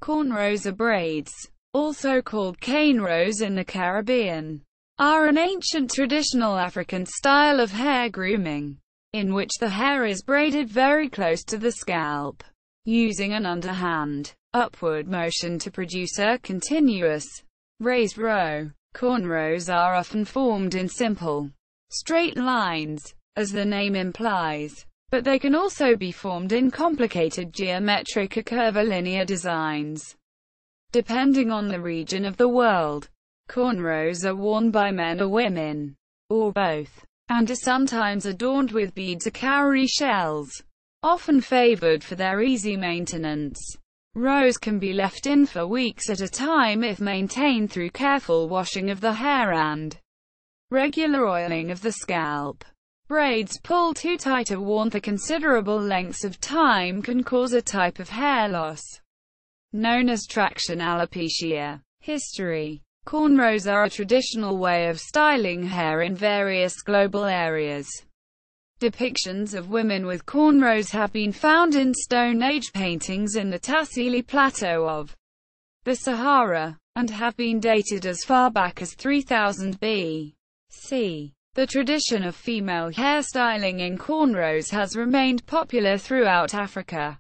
Cornrows or braids, also called canerows in the Caribbean, are an ancient traditional African style of hair grooming, in which the hair is braided very close to the scalp, using an underhand, upward motion to produce a continuous, raised row. Cornrows are often formed in simple, straight lines, as the name implies, but they can also be formed in complicated geometric or curvilinear designs, depending on the region of the world. Cornrows are worn by men or women, or both, and are sometimes adorned with beads or cowry shells, often favored for their easy maintenance. Rows can be left in for weeks at a time if maintained through careful washing of the hair and regular oiling of the scalp. Braids pulled too tight or worn for considerable lengths of time can cause a type of hair loss, known as traction alopecia. History. Cornrows are a traditional way of styling hair in various global areas. Depictions of women with cornrows have been found in Stone Age paintings in the Tassili Plateau of the Sahara, and have been dated as far back as 3000 BC. The tradition of female hairstyling in cornrows has remained popular throughout Africa,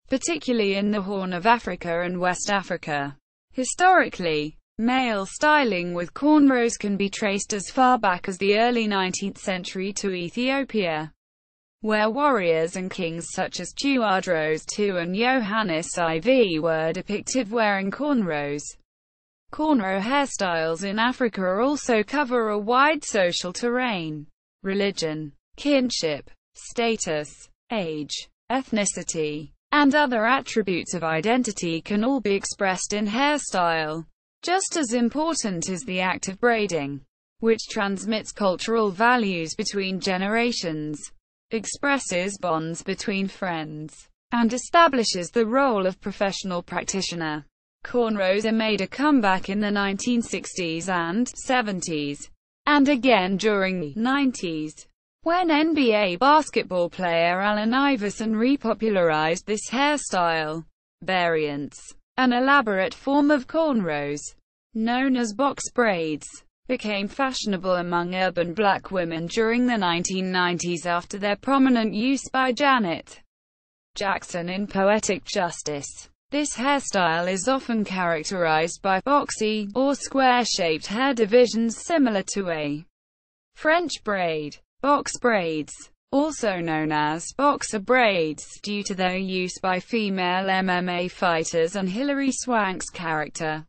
particularly in the Horn of Africa and West Africa. Historically, male styling with cornrows can be traced as far back as the early 19th century to Ethiopia, where warriors and kings such as Tewodros II and Johannes IV were depicted wearing cornrows. Cornrow hairstyles in Africa also cover a wide social terrain. Religion, kinship, status, age, ethnicity, and other attributes of identity can all be expressed in hairstyle. Just as important is the act of braiding, which transmits cultural values between generations, expresses bonds between friends, and establishes the role of professional practitioner. Cornrows made a comeback in the 1960s and 70s, and again during the 90s, when NBA basketball player Allen Iverson repopularized this hairstyle. Variants. An elaborate form of cornrows, known as box braids, became fashionable among urban black women during the 1990s after their prominent use by Janet Jackson in Poetic Justice. This hairstyle is often characterized by boxy, or square-shaped hair divisions similar to a French braid. Box braids, also known as boxer braids, due to their use by female MMA fighters and Hilary Swank's character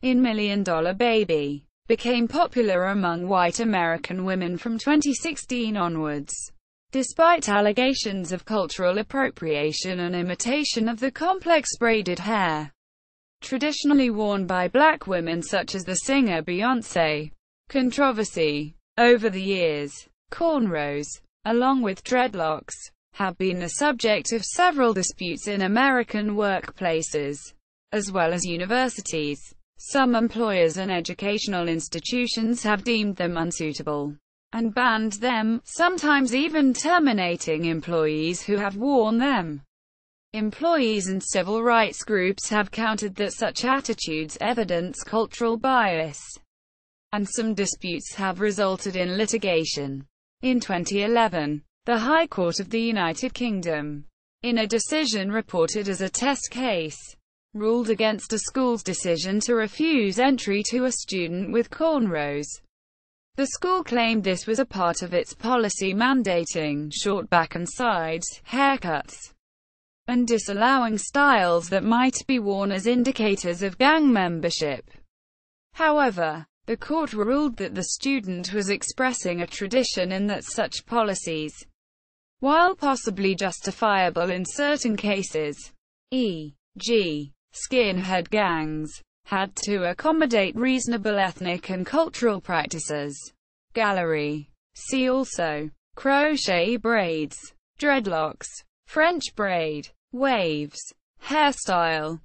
in Million Dollar Baby, became popular among white American women from 2016 onwards. Despite allegations of cultural appropriation and imitation of the complex braided hair traditionally worn by black women such as the singer Beyoncé, controversy over the years, cornrows, along with dreadlocks, have been the subject of several disputes in American workplaces, as well as universities. Some employers and educational institutions have deemed them unsuitable and banned them, sometimes even terminating employees who have worn them. Employees and civil rights groups have countered that such attitudes evidence cultural bias, and some disputes have resulted in litigation. In 2011, the High Court of the United Kingdom, in a decision reported as a test case, ruled against a school's decision to refuse entry to a student with cornrows. The school claimed this was a part of its policy mandating short back and sides haircuts, and disallowing styles that might be worn as indicators of gang membership. However, the court ruled that the student was expressing a tradition and that such policies, while possibly justifiable in certain cases, e.g., skinhead gangs, had to accommodate reasonable ethnic and cultural practices. Gallery. See also: crochet braids, dreadlocks, French braid, waves, hairstyle.